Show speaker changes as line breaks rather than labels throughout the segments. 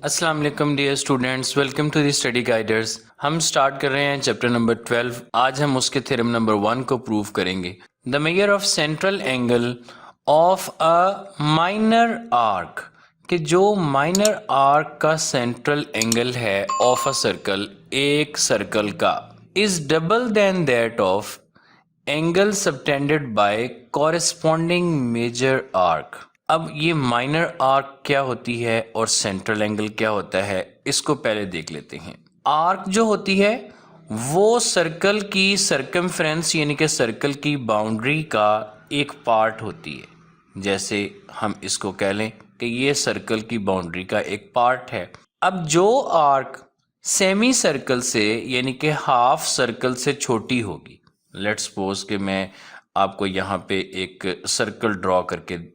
अस्सलाम वालेकुम dear students, welcome to the study guiders. हम स्टार्ट कर रहे हैं चैप्टर नंबर 12। आज हम उसके थ्योरम नंबर 1 को प्रूव करेंगे। The measure of central angle of a minor arc, कि जो माइनर आर्क का सेंट्रल एंगल है ऑफ अ सर्कल, एक सर्कल का, is double than that of angle subtended by corresponding major arc. अब ये माइनर आर्क क्या होती है और सेंट्रल एंगल क्या होता है, इसको पहले देख लेते हैं। आर्क जो होती है वो सर्कल की सर्कमफ्रेंस यानी कि सर्कल की बाउंड्री का एक पार्ट होती है। जैसे हम इसको कह लें कि ये सर्कल की बाउंड्री का एक पार्ट है। अब जो आर्क सेमी सर्कल से यानी कि हाफ सर्कल से छोटी होगी, लेट्स सपोज कि मैं आपको यहाँ पे एक सर्कल ड्रॉ करके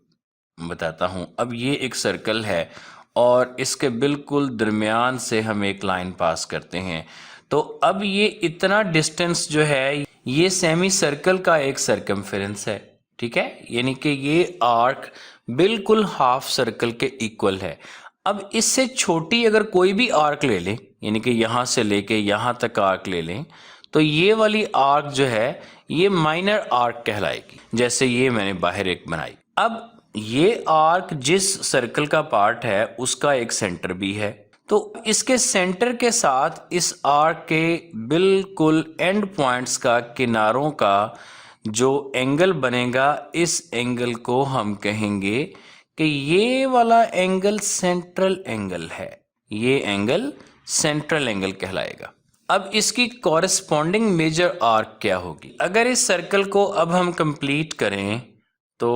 बताता हूं। अब ये एक सर्कल है और इसके बिल्कुल दरमियान से हम एक लाइन पास करते हैं। तो अब ये इतना डिस्टेंस जो है ये सेमी सर्कल का एक सर्कमफेरेंस है, ठीक है, यानी कि ये आर्क बिल्कुल हाफ सर्कल के इक्वल है। अब इससे छोटी अगर कोई भी आर्क ले लें, यानी कि यहां से लेके यहां तक आर्क ले लें, तो ये वाली आर्क जो है ये माइनर आर्क कहलाएगी। जैसे ये मैंने बाहर एक बनाई। अब ये आर्क जिस सर्कल का पार्ट है उसका एक सेंटर भी है, तो इसके सेंटर के साथ इस आर्क के बिल्कुल एंड पॉइंट्स का, किनारों का जो एंगल बनेगा, इस एंगल को हम कहेंगे कि ये वाला एंगल सेंट्रल एंगल है। ये एंगल सेंट्रल एंगल कहलाएगा। अब इसकी कॉरेस्पॉन्डिंग मेजर आर्क क्या होगी? अगर इस सर्कल को अब हम कंप्लीट करें तो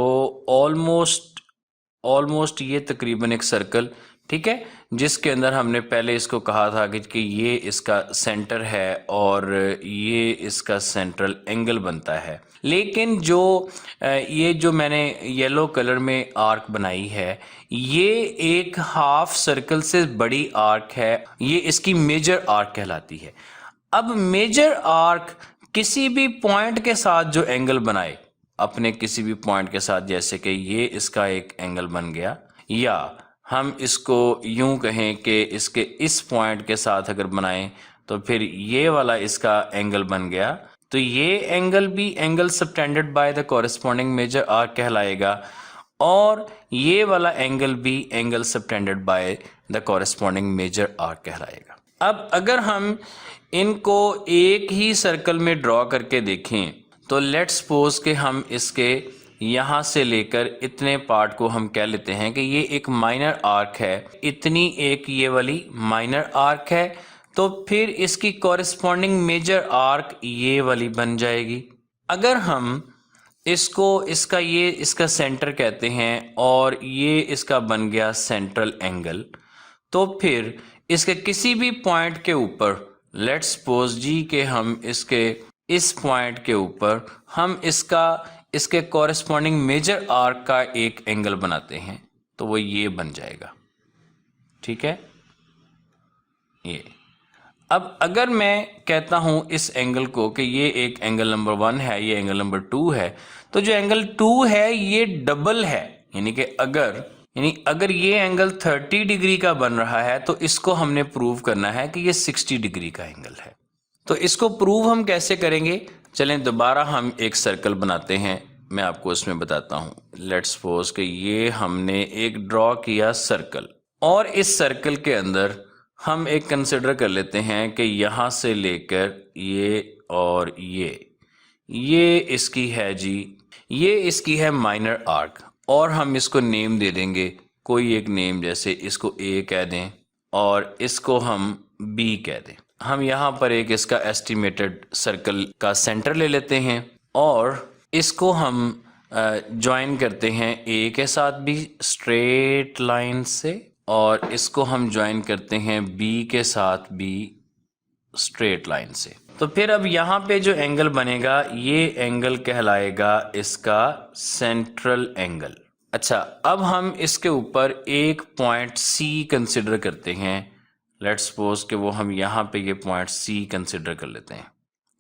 ऑलमोस्ट ये तकरीबन एक सर्कल, ठीक है, जिसके अंदर हमने पहले इसको कहा था कि ये इसका सेंटर है और ये इसका सेंट्रल एंगल बनता है। लेकिन ये जो मैंने येलो कलर में आर्क बनाई है, ये एक हाफ सर्कल से बड़ी आर्क है, ये इसकी मेजर आर्क कहलाती है। अब मेजर आर्क किसी भी पॉइंट के साथ जो एंगल बनाए, अपने किसी भी पॉइंट के साथ, जैसे कि ये इसका एक एंगल बन गया, या हम इसको यूं कहें कि इसके इस पॉइंट के साथ अगर बनाएं तो फिर ये वाला इसका एंगल बन गया, तो ये एंगल भी angle subtended by the corresponding major arc कहलाएगा और ये वाला एंगल भी angle subtended by the corresponding major arc कहलाएगा। अब अगर हम इनको एक ही सर्कल में ड्रॉ करके देखें तो लेट्स सपोज कि हम इसके यहाँ से लेकर इतने पार्ट को हम कह लेते हैं कि ये एक माइनर आर्क है, इतनी एक ये वाली माइनर आर्क है, तो फिर इसकी कॉरेस्पॉन्डिंग मेजर आर्क ये वाली बन जाएगी। अगर हम इसका सेंटर कहते हैं और ये इसका बन गया सेंट्रल एंगल, तो फिर इसके किसी भी पॉइंट के ऊपर, लेट्स सपोज जी कि हम इसके इस पॉइंट के ऊपर हम इसके कॉरेस्पॉन्डिंग मेजर आर्क का एक एंगल बनाते हैं, तो वो ये बन जाएगा, ठीक है। ये अब अगर मैं कहता हूं इस एंगल को कि ये एक एंगल नंबर 1 है, ये एंगल नंबर 2 है, तो जो एंगल 2 है ये डबल है, यानी कि अगर ये एंगल 30 डिग्री का बन रहा है तो इसको हमने प्रूव करना है कि ये 60 डिग्री का एंगल है। तो इसको प्रूव हम कैसे करेंगे? चलें दोबारा हम एक सर्कल बनाते हैं, मैं आपको इसमें बताता हूं। लेट्स सपोज कि ये हमने एक ड्रॉ किया सर्कल, और इस सर्कल के अंदर हम एक कंसिडर कर लेते हैं कि यहां से लेकर ये और ये इसकी है जी, ये इसकी है माइनर आर्क, और हम इसको नेम दे देंगे, कोई एक नेम, जैसे इसको ए कह दें और इसको हम बी कह दें। हम यहाँ पर एक इसका एस्टिमेटेड सर्कल का सेंटर ले लेते हैं और इसको हम ज्वाइन करते हैं ए के साथ भी स्ट्रेट लाइन से, और इसको हम ज्वाइन करते हैं बी के साथ भी स्ट्रेट लाइन से। तो फिर अब यहाँ पे जो एंगल बनेगा ये एंगल कहलाएगा इसका सेंट्रल एंगल। अच्छा, अब हम इसके ऊपर एक पॉइंट सी कंसिडर करते हैं। लेट्स सपोज कि वो हम यहाँ पे ये पॉइंट सी कंसिडर कर लेते हैं।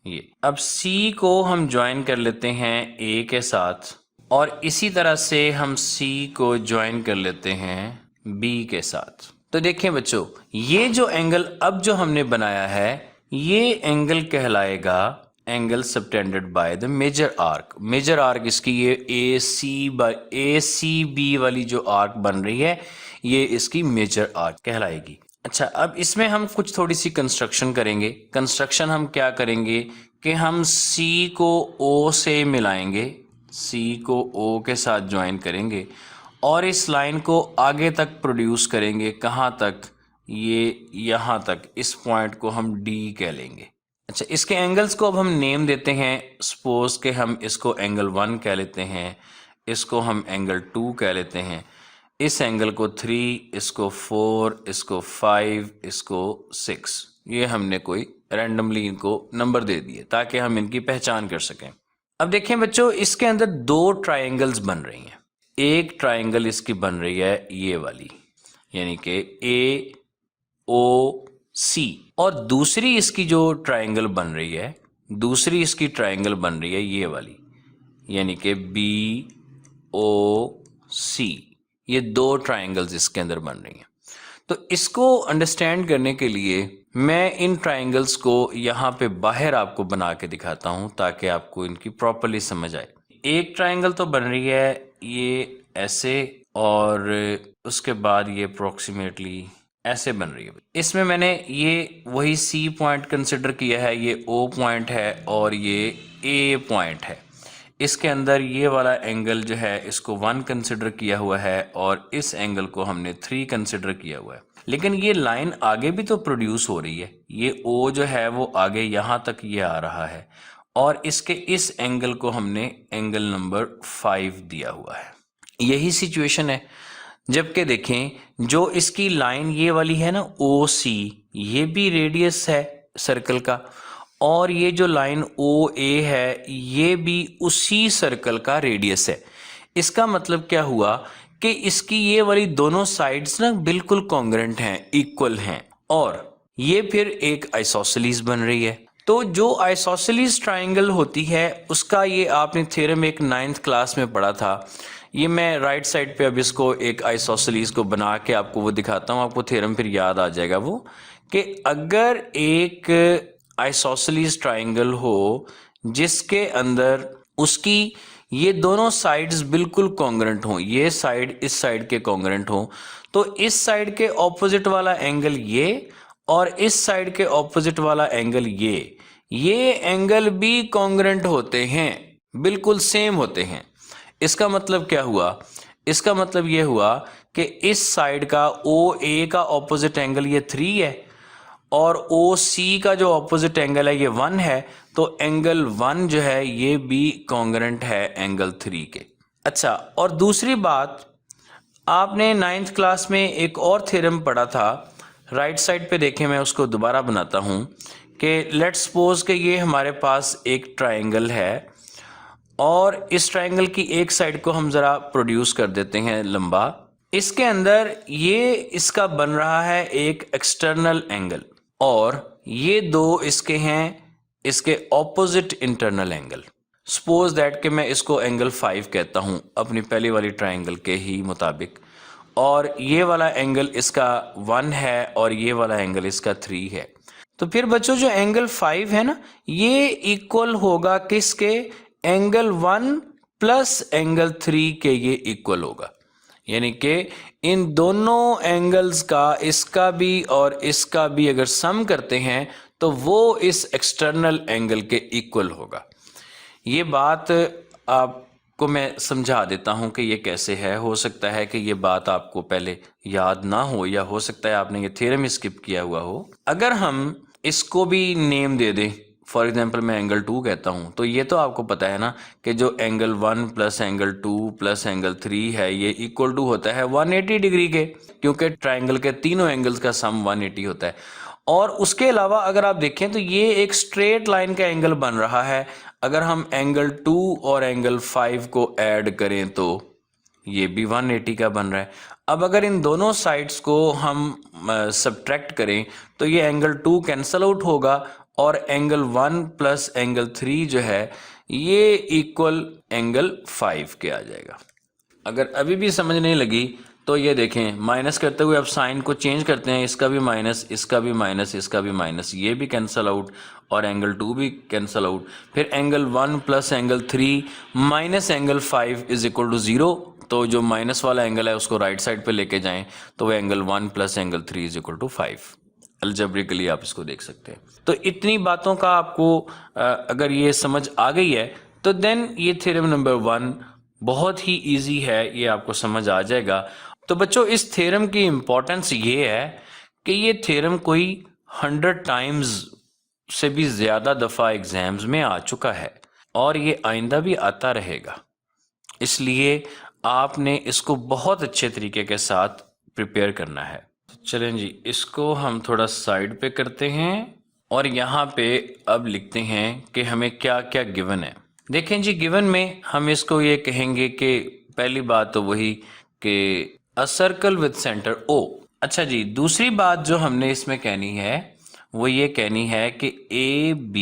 ये अब सी को हम ज्वाइन कर लेते हैं ए के साथ, और इसी तरह से हम सी को ज्वाइन कर लेते हैं बी के साथ। तो देखिए बच्चों, ये जो एंगल अब जो हमने बनाया है, ये एंगल कहलाएगा angle subtended by the major arc. Major arc इसकी ये ए सी बी वाली जो आर्क बन रही है, ये इसकी मेजर आर्क कहलाएगी। अच्छा, अब इसमें हम कुछ थोड़ी सी कंस्ट्रक्शन करेंगे। कंस्ट्रक्शन हम क्या करेंगे कि हम सी को ओ से मिलाएंगे, सी को ओ के साथ ज्वाइन करेंगे और इस लाइन को आगे तक प्रोड्यूस करेंगे। कहाँ तक? ये यहाँ तक। इस पॉइंट को हम डी कह लेंगे। अच्छा, इसके एंगल्स को अब हम नेम देते हैं। सपोज के हम इसको एंगल 1 कह लेते हैं, इसको हम एंगल 2 कह लेते हैं, इस एंगल को 3, इसको 4, इसको 5, इसको 6। ये हमने कोई रैंडमली इनको नंबर दे दिए ताकि हम इनकी पहचान कर सकें। अब देखें बच्चों, इसके अंदर दो ट्रायंगल्स बन रही हैं। एक ट्रायंगल इसकी बन रही है ये वाली, यानी कि ए ओ सी, और दूसरी इसकी जो ट्रायंगल बन रही है, दूसरी इसकी ट्रायंगल बन रही है ये वाली, यानी कि बी ओ सी। ये दो ट्रायंगल्स इसके अंदर बन रही हैं। तो इसको अंडरस्टैंड करने के लिए मैं इन ट्रायंगल्स को यहाँ पे बाहर आपको बना के दिखाता हूँ ताकि आपको इनकी प्रॉपर्ली समझ आए। एक ट्रायंगल तो बन रही है ये ऐसे, और उसके बाद ये अप्रोक्सीमेटली ऐसे बन रही है। इसमें मैंने ये वही सी पॉइंट कंसिडर किया है, ये ओ पॉइंट है और ये ए पॉइंट है। इसके अंदर ये वाला एंगल जो है इसको 1 कंसिडर किया हुआ है और इस एंगल को हमने 3 कंसिडर किया हुआ है। लेकिन ये लाइन आगे भी तो प्रोड्यूस हो रही है। ये ओ जो है वो आगे यहाँ तक ये आ रहा है और इसके इस एंगल को हमने एंगल नंबर 5 दिया हुआ है। यही सिचुएशन है। जबकि देखें, जो इसकी लाइन ये वाली है ना ओ सी, ये भी रेडियस है सर्कल का, और ये जो लाइन ओ ए है ये भी उसी सर्कल का रेडियस है। इसका मतलब क्या हुआ कि इसकी ये वाली दोनों साइड्स ना बिल्कुल कॉन्ग्रेंट हैं, इक्वल हैं, और ये फिर एक आइसोसेलेस बन रही है। तो जो आइसोसेलेस ट्राइंगल होती है उसका ये आपने थ्योरम एक 9th क्लास में पढ़ा था। ये मैं राइट साइड पे अब इसको एक आइसोसेलेस को बना के आपको वो दिखाता हूँ, आपको थ्योरम फिर याद आ जाएगा वो, कि अगर एक आइसोसेलेस ट्राइंगल हो जिसके अंदर उसकी ये दोनों साइड्स बिल्कुल कॉन्ग्रेंट हो, ये साइड इस साइड के कॉन्ग्रेंट हो, तो इस साइड के ऑपोजिट वाला एंगल ये और इस साइड के ऑपोजिट वाला एंगल ये एंगल भी कॉन्ग्रेंट होते हैं, बिल्कुल सेम होते हैं। इसका मतलब क्या हुआ? इसका मतलब ये हुआ कि इस साइड का ओ ए का ऑपोजिट एंगल ये 3 है और ओ सी का जो ऑपोजिट एंगल है ये 1 है, तो एंगल 1 जो है ये भी कॉन्ग्रेंट है एंगल 3 के। अच्छा, और दूसरी बात, आपने 9th क्लास में एक और थ्योरम पढ़ा था, राइट साइड पे देखें, मैं उसको दोबारा बनाता हूँ कि लेट्स सपोज कि ये हमारे पास एक ट्राइंगल है और इस ट्राइंगल की एक साइड को हम ज़रा प्रोड्यूस कर देते हैं लंबा। इसके अंदर ये इसका बन रहा है एक एक्सटर्नल एंगल और ये दो इसके हैं इसके opposite internal angle. Suppose that कि मैं इसको एंगल 5 कहता हूँ अपनी पहली वाली ट्राइंगल के ही मुताबिक, और ये वाला एंगल इसका 1 है और ये वाला एंगल इसका 3 है। तो फिर बच्चों जो एंगल 5 है ना, ये इक्वल होगा किसके? एंगल 1 प्लस एंगल 3 के ये इक्वल होगा। यानी कि इन दोनों एंगल्स का, इसका भी और इसका भी अगर सम करते हैं तो वो इस एक्सटर्नल एंगल के इक्वल होगा। ये बात आपको मैं समझा देता हूं कि ये कैसे है। हो सकता है कि ये बात आपको पहले याद ना हो या हो सकता है आपने ये थ्योरम स्किप किया हुआ हो। अगर हम इसको भी नेम दे दें, फॉर एग्जाम्पल मैं एंगल 2 कहता हूं, तो ये तो आपको पता है ना कि जो angle 1 plus angle 2 plus angle 3 है ये इक्वल टू होता है 180 डिग्री के, क्योंकि ट्राइंगल के तीनों एंगल्स का सम 180 होता है। और उसके अलावा अगर आप देखें तो ये एक स्ट्रेट लाइन का एंगल बन रहा है। अगर हम एंगल 2 और एंगल 5 को ऐड करें तो ये भी 180 का बन रहा है। अब अगर इन दोनों साइड्स को हम सब्ट्रैक्ट करें तो ये एंगल 2 कैंसल आउट होगा और एंगल 1 प्लस एंगल 3 जो है ये इक्वल एंगल 5 के आ जाएगा। अगर अभी भी समझ नहीं लगी तो ये देखें माइनस करते हुए अब साइन को चेंज करते हैं, इसका भी माइनस, इसका भी माइनस, इसका भी माइनस, ये भी कैंसिल आउट और एंगल 2 भी कैंसिल आउट। फिर angle 1 plus angle 3 minus angle 5 is equal to 0। तो जो माइनस वाला एंगल है उसको राइट साइड पे लेके जाएं तो वो angle 1 plus angle 3 is equal to 5। Algebraically आप इसको देख सकते हैं। तो इतनी बातों का आपको अगर ये समझ आ गई है तो देन ये थ्योरम नंबर 1 बहुत ही इजी है, ये आपको समझ आ जाएगा। तो बच्चों इस थ्योरम की इंपॉर्टेंस ये है कि ये थ्योरम कोई 100 टाइम्स से भी ज़्यादा दफ़ा एग्जाम्स में आ चुका है और ये आइंदा भी आता रहेगा, इसलिए आपने इसको बहुत अच्छे तरीके के साथ प्रिपेयर करना है। चलें जी, इसको हम थोड़ा साइड पे करते हैं और यहाँ पे अब लिखते हैं कि हमें क्या क्या गिवन है। देखें जी, गिवन में हम इसको ये कहेंगे कि पहली बात तो वही कि a circle with centre O। अच्छा जी, दूसरी बात जो हमने इसमें कहनी है वो ये कहनी है कि AB,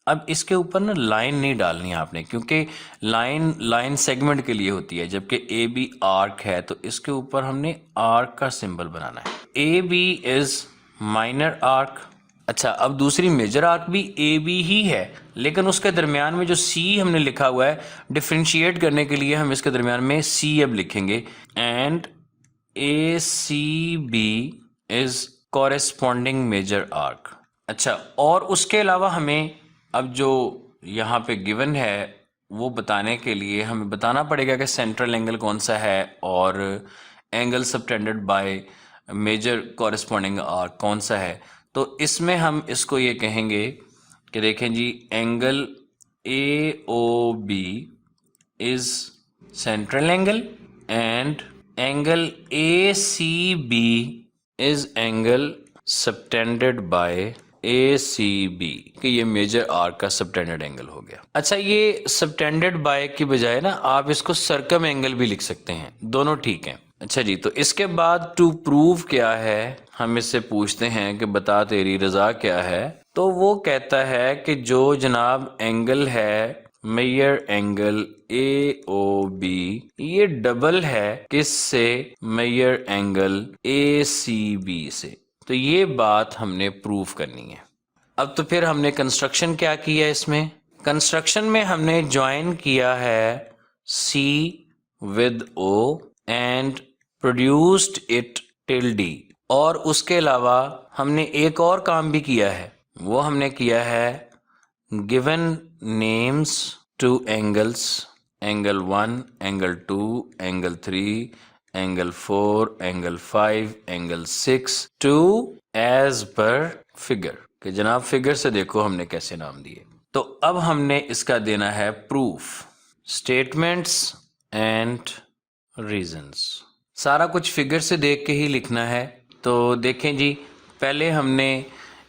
अब इसके ऊपर ना लाइन नहीं डालनी आपने, क्योंकि लाइन सेगमेंट के लिए होती है, जबकि ए बी आर्क है तो इसके ऊपर हमने आर्क का सिंबल बनाना है। A B is minor arc. अच्छा, अब दूसरी मेजर आर्क भी ए बी ही है, लेकिन उसके दरमियान में जो सी हमने लिखा हुआ है, डिफ्रेंशिएट करने के लिए हम इसके दरमियान में सी अब लिखेंगे। And A C B is corresponding major arc. अच्छा, और उसके अलावा हमें अब जो यहाँ पे गिवन है वो बताने के लिए हमें बताना पड़ेगा कि सेंट्रल एंगल कौन सा है और angle subtended by major corresponding arc कौन सा है। तो इसमें हम इसको ये कहेंगे कि देखें जी, angle A O B is central angle and angle A C B is angle subtended by A C B, कि ये मेजर आर्क का सबटेंडेड एंगल हो गया। अच्छा, ये सबटेंडेड बाय की बजाय ना आप इसको सर्कम एंगल भी लिख सकते हैं, दोनों ठीक हैं। अच्छा जी, तो इसके बाद टू प्रूव क्या है, हम इससे पूछते हैं कि बता तेरी रजा क्या है। तो वो कहता है कि जो जनाब एंगल है major angle A O B, ये डबल है किससे, major angle A C B से। तो ये बात हमने प्रूफ करनी है। अब तो फिर हमने कंस्ट्रक्शन क्या किया है, इसमें कंस्ट्रक्शन में हमने ज्वाइन किया है C with O and produced it till D। और उसके अलावा हमने एक और काम भी किया है, वो हमने किया है given names to angles, angle 1, angle 2, angle 3, angle 4, angle 5, angle 6 to as per figure, कि जनाब फिगर से देखो हमने कैसे नाम दिए। तो अब हमने इसका देना है प्रूफ, स्टेटमेंट्स एंड रीजंस। सारा कुछ फिगर से देख के ही लिखना है। तो देखें जी, पहले हमने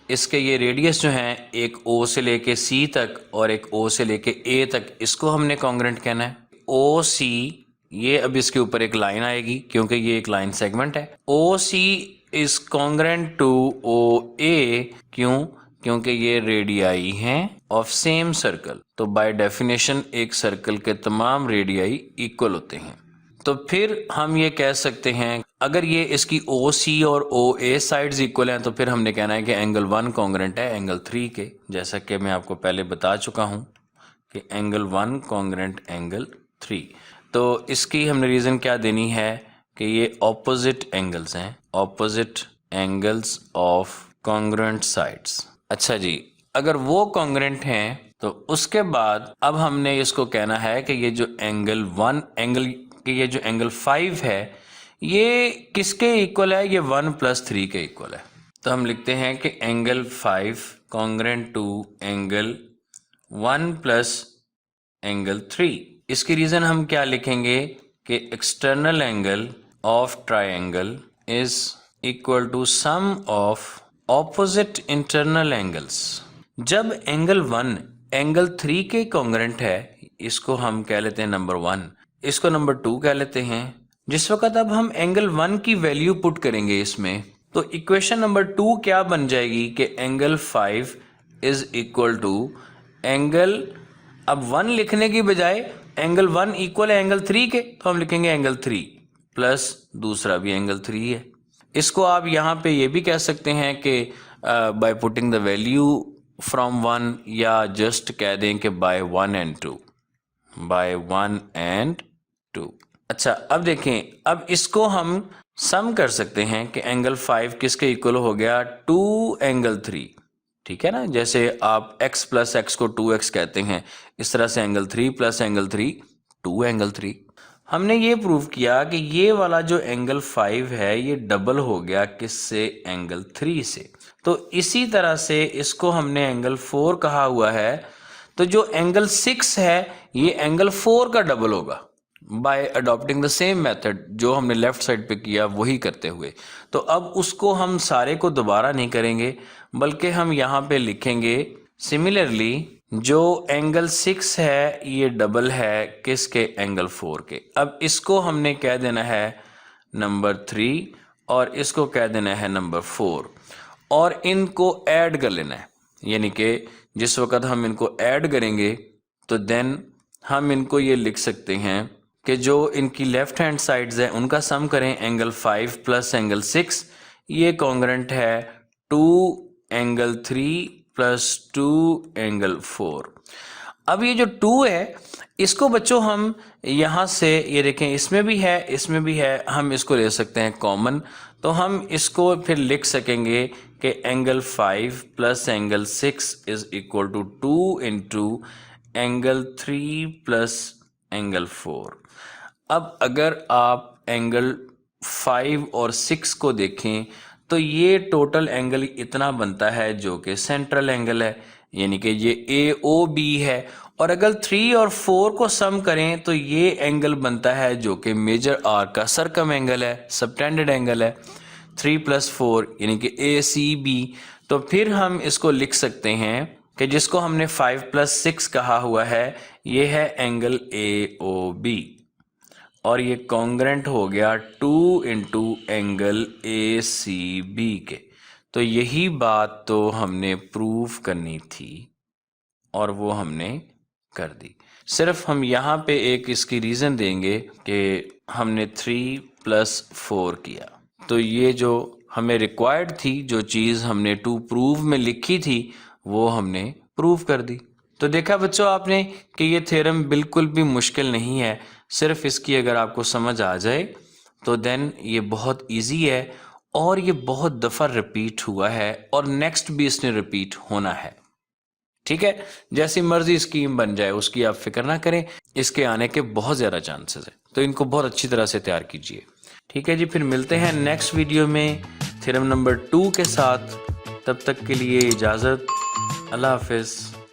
इसके ये रेडियस जो हैं, एक O से लेके C तक और एक O से लेके A तक, इसको हमने कॉन्ग्रेंट कहना है। OC, ये अब इसके ऊपर एक लाइन आएगी क्योंकि ये एक लाइन सेगमेंट है। OC is congruent to OA, क्यों, क्योंकि ये रेडियाई हैं ऑफ सेम सर्कल। तो बाय डेफिनेशन एक सर्कल के तमाम रेडियाई इक्वल होते हैं। तो फिर हम ये कह सकते हैं अगर ये इसकी OC और OA साइड्स इक्वल हैं तो फिर हमने कहना है कि एंगल 1 कॉन्ग्रेंट है एंगल 3 के, जैसा कि मैं आपको पहले बता चुका हूँ कि एंगल 1 कॉन्ग्रेंट एंगल 3। तो इसकी हमने रीज़न क्या देनी है कि ये ऑपोजिट एंगल्स हैं, opposite angles of congruent sides. अच्छा जी, अगर वो कॉन्ग्रेंट हैं तो उसके बाद अब हमने इसको कहना है कि ये जो एंगल 1 एंगल कि ये जो एंगल 5 है ये किसके इक्वल है, ये 1 + 3 के इक्वल है। तो हम लिखते हैं कि angle 5 congruent to angle 1 + angle 3। इसकी रीज़न हम क्या लिखेंगे कि external angle of triangle is equal to sum of opposite internal angles. जब एंगल 1 एंगल 3 के कॉन्ग्रेंट है, इसको हम कह लेते हैं नंबर 1, इसको नंबर 2 कह लेते हैं। जिस वक्त अब हम एंगल 1 की वैल्यू पुट करेंगे इसमें, तो इक्वेशन नंबर 2 क्या बन जाएगी कि angle 5 is equal to angle, अब 1 लिखने की बजाय एंगल 1 इक्वल है एंगल 3 के, तो हम लिखेंगे एंगल 3। प्लस दूसरा भी एंगल 3 है। इसको आप यहाँ पे ये भी कह सकते हैं कि by putting the value from 1, या जस्ट कह दें कि बाय 1 and 2, बाय 1 and 2। अच्छा, अब देखें, अब इसको हम सम कर सकते हैं कि एंगल 5 किसके इक्वल हो गया, 2 एंगल 3। ठीक है ना, जैसे आप x प्लस एक्स को 2x कहते हैं, इस तरह से एंगल 3 प्लस एंगल 3 2 एंगल 3। हमने ये प्रूव किया कि ये वाला जो एंगल 5 है ये डबल हो गया किससे, एंगल 3 से। तो इसी तरह से इसको हमने एंगल 4 कहा हुआ है, तो जो एंगल 6 है ये एंगल 4 का डबल होगा bye adopting the same method जो हमने लेफ्ट साइड पे किया वही करते हुए। तो अब उसको हम सारे को दोबारा नहीं करेंगे, बल्कि हम यहाँ पे लिखेंगे सिमिलरली जो एंगल 6 है ये डबल है किसके, एंगल 4 के। अब इसको हमने कह देना है नंबर 3 और इसको कह देना है नंबर 4, और इनको ऐड कर लेना है। यानी कि जिस वक्त हम इनको ऐड करेंगे तो देन हम इनको ये लिख सकते हैं कि जो इनकी लेफ्ट हैंड साइड्स है उनका सम करें, एंगल 5 प्लस एंगल 6 ये कॉन्ग्रेंट है 2 एंगल 3 प्लस 2 एंगल 4। अब ये जो 2 है इसको बच्चों हम यहाँ से ये देखें, इसमें भी है इसमें भी है, हम इसको ले सकते हैं कॉमन। तो हम इसको फिर लिख सकेंगे कि angle 5 plus angle 6 is equal to 2 into angle 3 plus angle 4। अब अगर आप एंगल 5 और 6 को देखें तो ये टोटल एंगल इतना बनता है जो कि सेंट्रल एंगल है, यानी कि ये AOB है। और अगर 3 और 4 को सम करें तो ये एंगल बनता है जो कि मेजर आर्क का सरकम एंगल है, सबटेंडेड एंगल है, 3 प्लस 4 यानी कि ACB। तो फिर हम इसको लिख सकते हैं कि जिसको हमने 5 प्लस 6 कहा हुआ है ये है एंगल AOB, और ये कॉन्ग्रेंट हो गया 2 इंटू एंगल ACB के। तो यही बात तो हमने प्रूव करनी थी और वो हमने कर दी। सिर्फ हम यहाँ पे एक इसकी रीज़न देंगे कि हमने 3 प्लस 4 किया, तो ये जो हमें रिक्वायर्ड थी, जो चीज़ हमने टू प्रूव में लिखी थी वो हमने प्रूव कर दी। तो देखा बच्चों आपने कि ये थ्योरम बिल्कुल भी मुश्किल नहीं है, सिर्फ इसकी अगर आपको समझ आ जाए तो देन ये बहुत इजी है, और ये बहुत दफ़ा रिपीट हुआ है और नेक्स्ट भी इसने रिपीट होना है। ठीक है, जैसी मर्जी स्कीम बन जाए उसकी आप फिक्र ना करें, इसके आने के बहुत ज़्यादा चांसेस है, तो इनको बहुत अच्छी तरह से तैयार कीजिए। ठीक है जी, फिर मिलते हैं नेक्स्ट वीडियो में थ्योरम नंबर 2 के साथ। तब तक के लिए इजाज़त, अल्लाह हाफिज़।